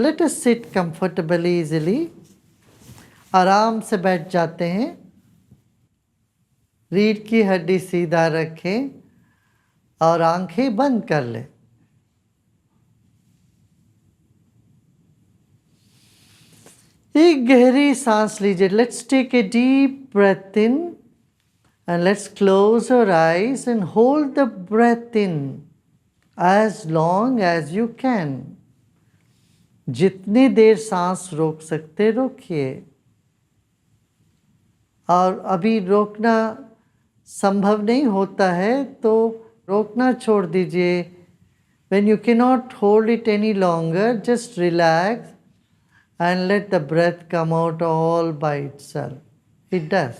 let us sit comfortably, easily. आराम से बैठ जाते हैं. रीढ़ की हड्डी सीधा रखें और आंखें बंद कर लें. एक गहरी सांस लीजिए. Let's take a deep breath in and let's close our eyes and hold the breath in as long as you can. जितनी देर सांस रोक सकते रोकिए. और अभी रोकना संभव नहीं होता है तो रोकना छोड़ दीजिए. When you cannot hold it any longer, just relax and let the breath come out all by itself. It does.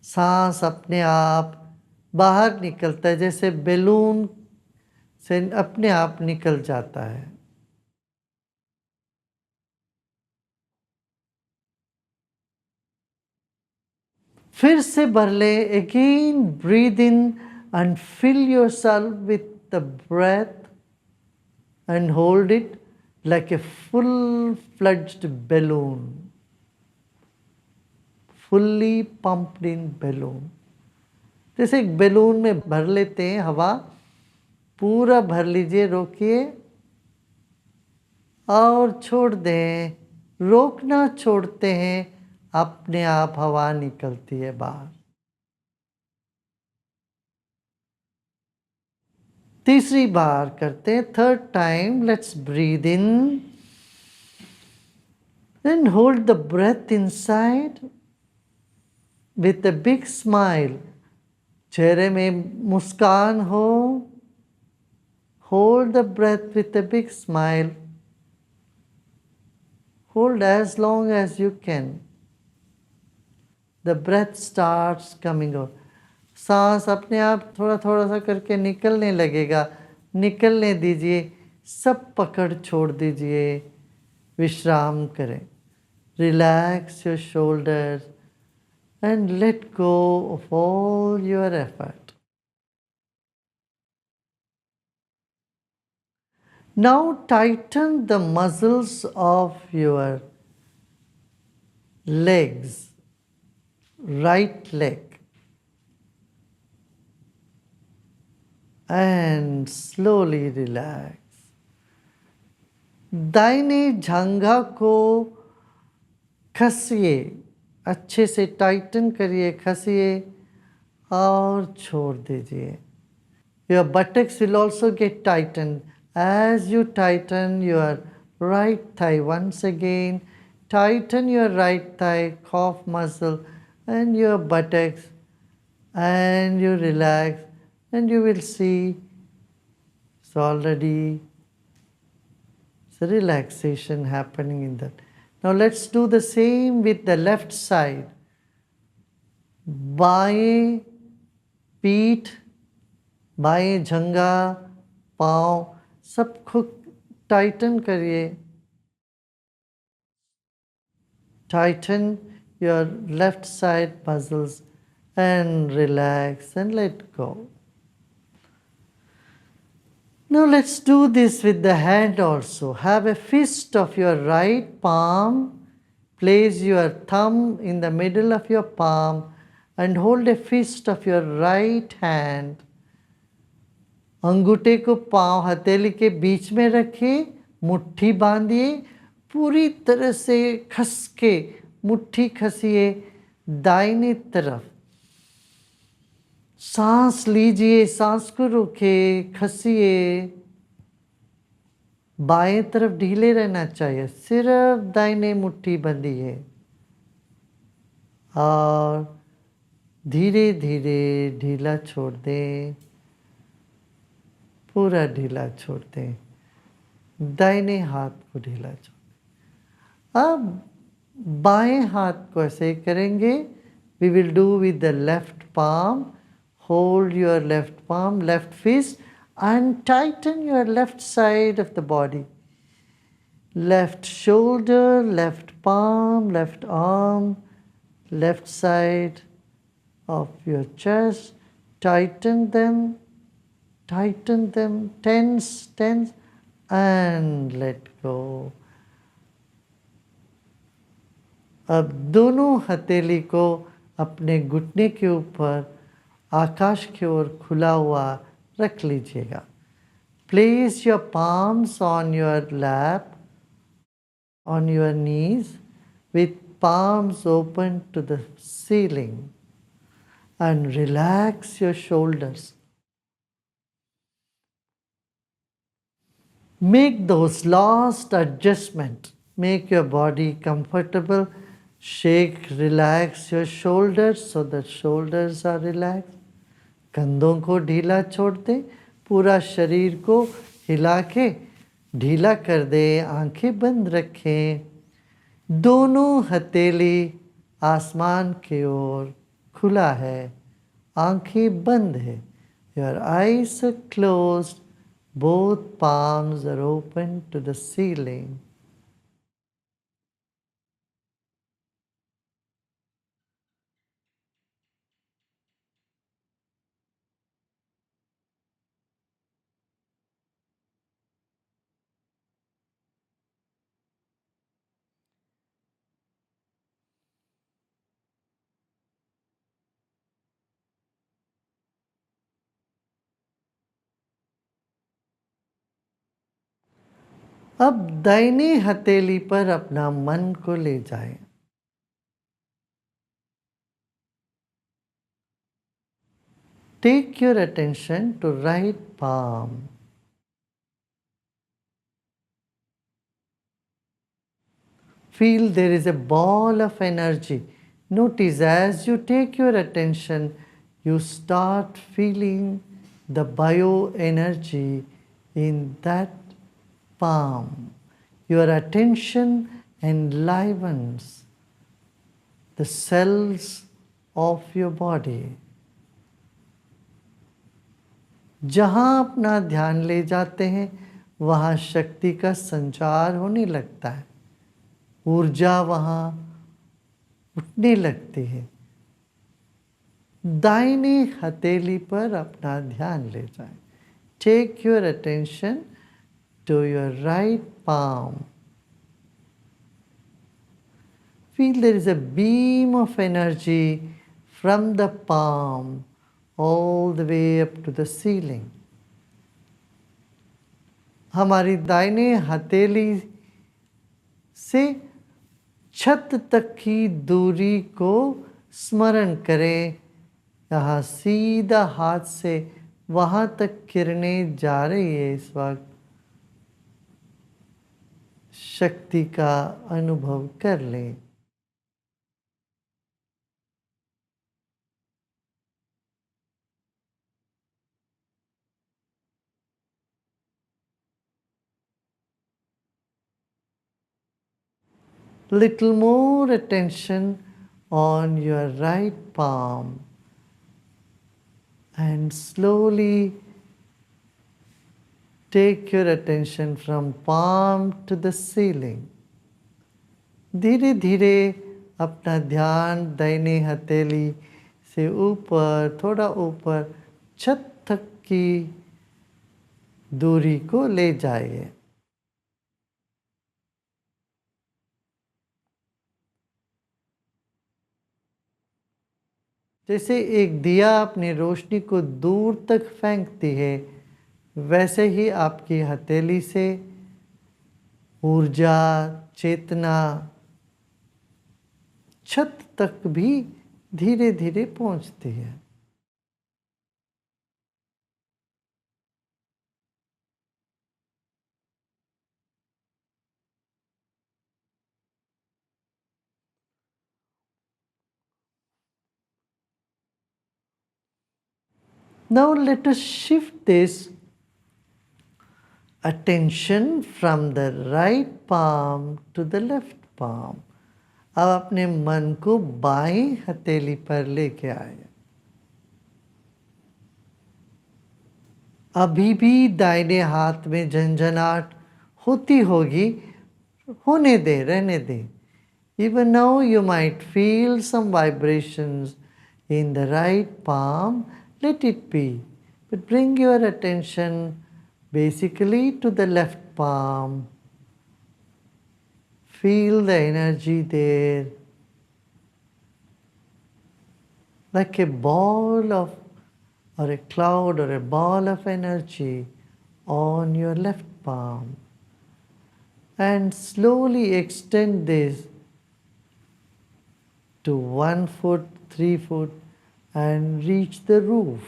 सांस अपने आप बाहर निकलता है, जैसे बैलून से अपने आप निकल जाता है. फिर से भर ले. Again breathe in and fill yourself with the breath and hold it like a full-fledged balloon. Fully pumped in balloon. जैसे एक बैलून में भर लेते हैं हवा, पूरा भर लीजिए. रोकिए और छोड़ दें. रोकना छोड़ते हैं, अपने आप हवा निकलती है बाहर. तीसरी बार करते हैं. Third time. Let's breathe in and hold the breath inside with a big smile. चेहरे में मुस्कान हो. Hold the breath with a big smile. Hold as long as you can. The breath starts coming out. सांस अपने आप थोड़ा थोड़ा सा करके निकलने लगेगा. निकलने दीजिए. सब पकड़ छोड़ दीजिए. विश्राम करें. Relax your shoulders and let go of all your effort. Now tighten the muscles of your legs. Right leg. And slowly relax. दाहिने जांघा को खसिए. अच्छे से टाइटन करिए. खसिए और छोड़ दीजिए. Your buttocks will also get tightened. As you tighten your right thigh, once again, tighten your right thigh, calf muscle and your buttocks, and you relax, and you will see it's already the relaxation happening in that. Now let's do the same with the left side. बाएं पीठ, बाएं जंघा, पाँव सबको Titan करिए. Tighten your left side muscles and relax and let go. Now let's do this with the hand also. Have a fist of your right palm. Place your thumb in the middle of your palm and hold a fist of your right hand. अंगूठे को पांव हथेली के बीच में रखिए. मुट्ठी बांधिए. पूरी तरह से खस के मुट्ठी खसिए दाहिनी तरफ. सांस लीजिए. सांस को रोकिए. खसिए. बाएं तरफ ढीले रहना चाहिए. सिर्फ दाहिने मुट्ठी बंधी है. और धीरे धीरे ढीला छोड़ दें. पूरा ढीला छोड़ दें. दाहिने हाथ को ढीला छोड़ दें. अब बाएं हाथ को ऐसे करेंगे. We will do with the left palm. Hold your left palm, left fist and tighten your left side of the body. Left shoulder, left palm, left arm, left side of your chest. Tighten them, tense, tense. and let go. अब दोनों हथेली को अपने घुटने के ऊपर आकाश की ओर खुला हुआ रख लीजिएगा. Place your palms on your lap, on your knees, with palms open to the ceiling, and relax your shoulders. Make those last adjustments. Make your body comfortable. Shake, relax your shoulders so the shoulders are relaxed. कंधों को ढीला छोड़ दें, पूरा शरीर को हिला के ढीला कर दें, आंखें बंद रखें. दोनों हथेली आसमान की ओर खुला है, आंखें बंद है. Your eyes are closed. Both palms are open to the ceiling. अब दाहिने हथेली पर अपना मन को ले जाएं. Take your attention to right palm. Feel there is a ball of energy. Notice as you take your attention, you start feeling the bioenergy in that palm. Your attention enlivens the cells of your body. जहाँ अपना ध्यान ले जाते हैं वहाँ शक्ति का संचार होने लगता है, ऊर्जा वहाँ उठने लगती है. दाहिनी हथेली पर अपना ध्यान ले जाएं. Take your attention to your right palm. Feel there is a beam of energy from the palm all the way up to the ceiling. हमारी दाहिने हथेली से छत तक की दूरी को स्मरण करें. यहाँ सीधा हाथ से वहाँ तक किरणें जा रही है. इस वक्त शक्ति का अनुभव कर लें. Little more attention on your right palm and slowly take your attention from palm to the ceiling. धीरे धीरे अपना ध्यान दाहिने हथेली से ऊपर, थोड़ा ऊपर छत तक की दूरी को ले जाइए. जैसे एक दिया अपनी रोशनी को दूर तक फेंकती है, वैसे ही आपकी हथेली से ऊर्जा, चेतना छत तक भी धीरे धीरे पहुंचती है. Now let us shift this attention from the right palm to the left palm. अब अपने मन को बाईं हथेली पर लेके आए. अभी भी दाहिने हाथ में झंझनाहट होती होगी, होने दे, रहने दे. Even now you might feel some vibrations in the right palm. Let it be. But bring your attention basically to the left palm. Feel the energy there, like a ball of, or a cloud or a ball of energy on your left palm. And slowly extend this to 1 foot, 3 foot, and reach the roof.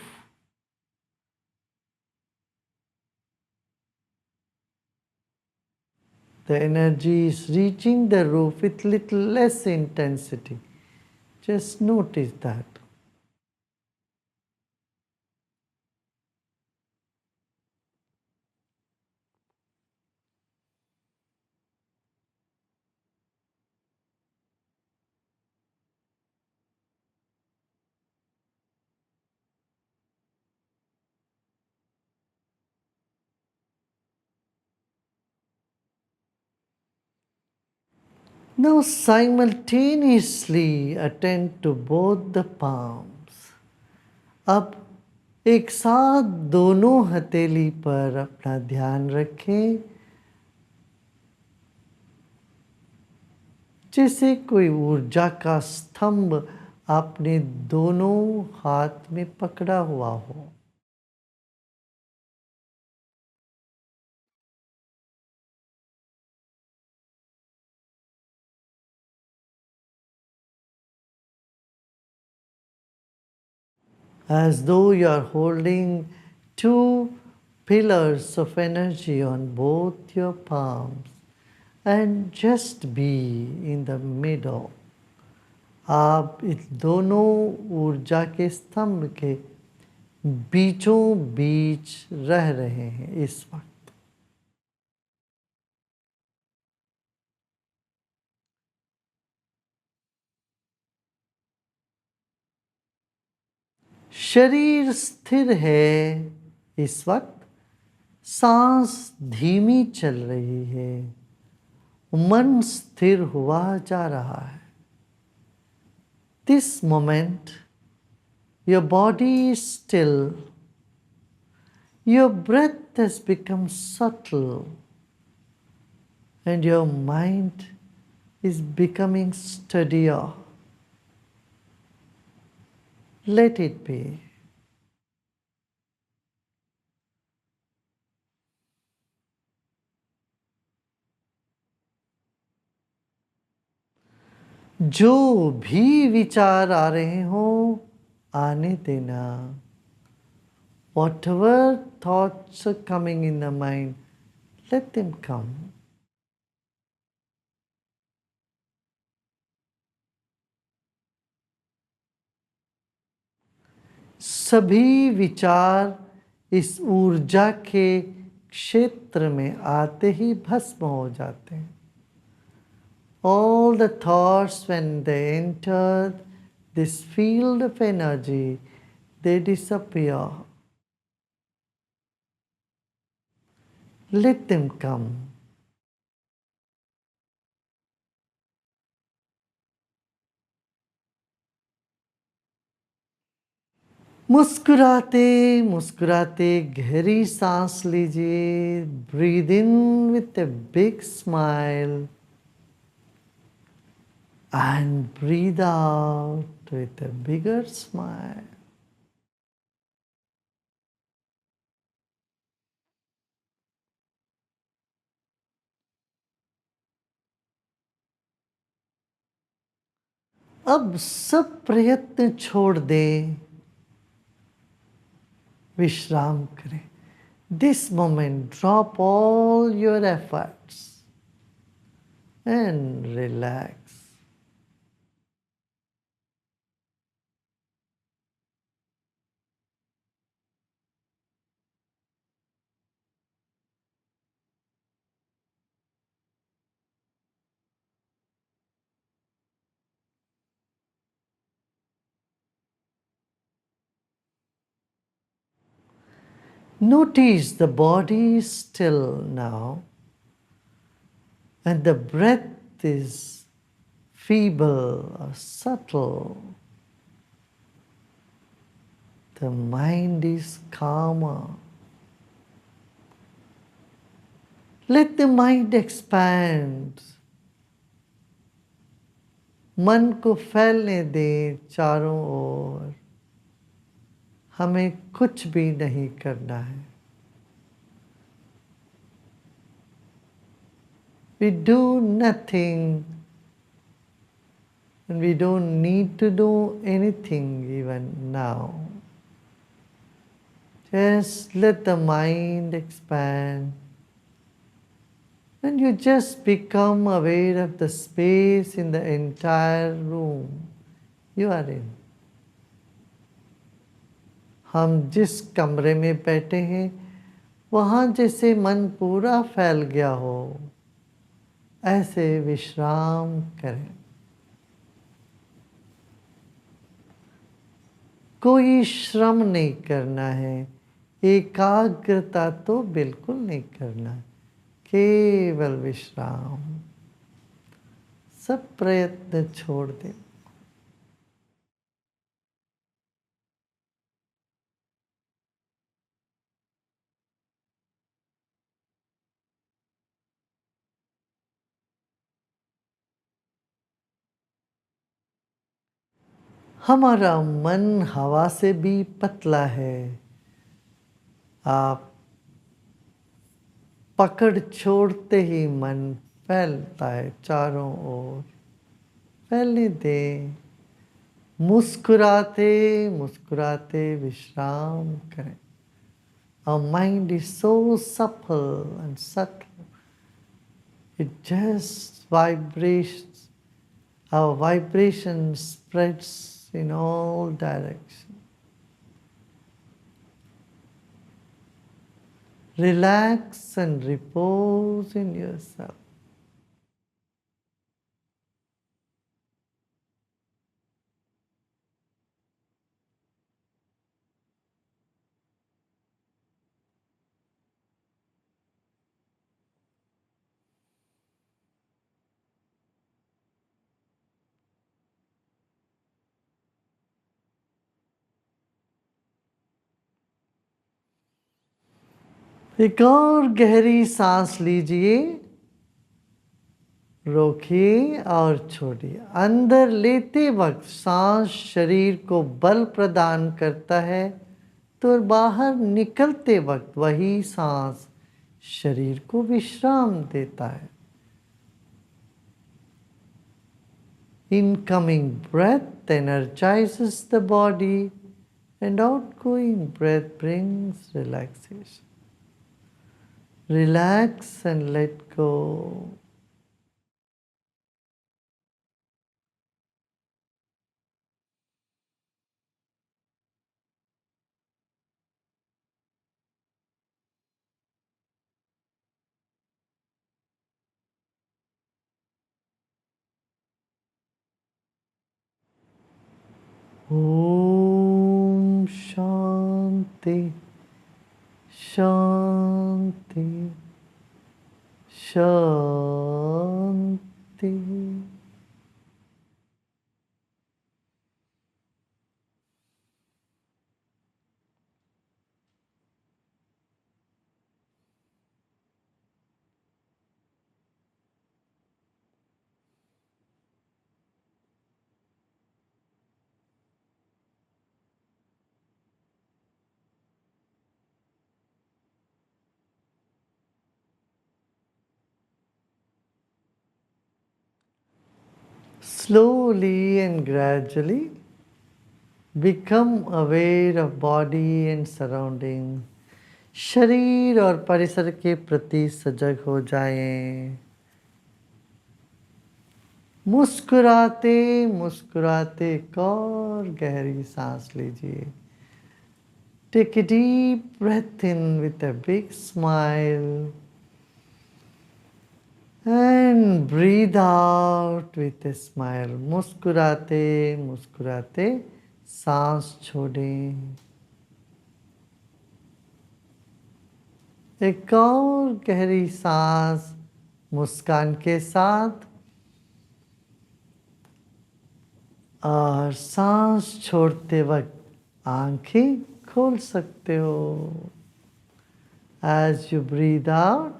The energy is reaching the roof with little less intensity. Just notice that. Now simultaneously attend to both the palms. अब एक साथ दोनों हथेली पर अपना ध्यान रखें, जैसे कोई ऊर्जा का स्तंभ आपने दोनों हाथ में पकड़ा हुआ हो. As though you are holding two pillars of energy on both your palms, and just be in the middle. आप इस दोनों ऊर्जा के स्तंभ के बीचों बीच रह रहे हैं इस वक्त. शरीर स्थिर है इस वक्त. सांस धीमी चल रही है. मन स्थिर हुआ जा रहा है. This moment, your body is still. Your breath has become subtle, and your mind is becoming steadier. Let it be. जो भी विचार आ रहे हो आने देना. Whatever thoughts are coming in the mind, let them come. सभी विचार इस ऊर्जा के क्षेत्र में आते ही भस्म हो जाते हैं. All the thoughts, when they enter this field of energy, they disappear. Let them come. मुस्कुराते मुस्कुराते गहरी सांस लीजिए. Breathe in with a big smile and breathe out with a bigger smile. अब सब प्रयत्न छोड़ दें. विश्राम करें. This moment, drop all your efforts and relax. Notice the body is still now, and the breath is feeble or subtle. The mind is calmer. Let the mind expand. मन को फैलने दें चारों ओर. हमें कुछ भी नहीं करना है. We do nothing, and we don't need to do anything even now. Just let the mind expand, and you just become aware of the space in the entire room you are in. हम जिस कमरे में बैठे हैं वहाँ जैसे मन पूरा फैल गया हो, ऐसे विश्राम करें. कोई श्रम नहीं करना है, एकाग्रता तो बिल्कुल नहीं करना, केवल विश्राम. सब प्रयत्न छोड़ दें. हमारा मन हवा से भी पतला है. आप पकड़ छोड़ते ही मन फैलता है चारों ओर. फैलने दें. मुस्कुराते मुस्कुराते विश्राम करें. Our mind is so supple and subtle. It just vibrates. Our vibration spreads in all directions. Relax and repose in yourself. एक और गहरी सांस लीजिए. रोकिए और छोड़िए. अंदर लेते वक्त सांस शरीर को बल प्रदान करता है, तो बाहर निकलते वक्त वही सांस शरीर को विश्राम देता है. Incoming breath energizes the body, and outgoing breath brings relaxation. Relax and let go. Om Shanti Shanti Shanti. Slowly and gradually become aware of body and surroundings. शरीर और परिसर के प्रति सजग हो जाएं. मुस्कुराते मुस्कुराते एक और गहरी सांस लीजिए. Take a deep breath in with a big smile and breathe out with a smile. मुस्कुराते मुस्कुराते सांस छोड़ें. एक और गहरी सांस मुस्कान के साथ, और सांस छोड़ते वक्त आंखें खोल सकते हो. As you breathe out,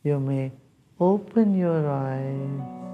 You may open your eyes.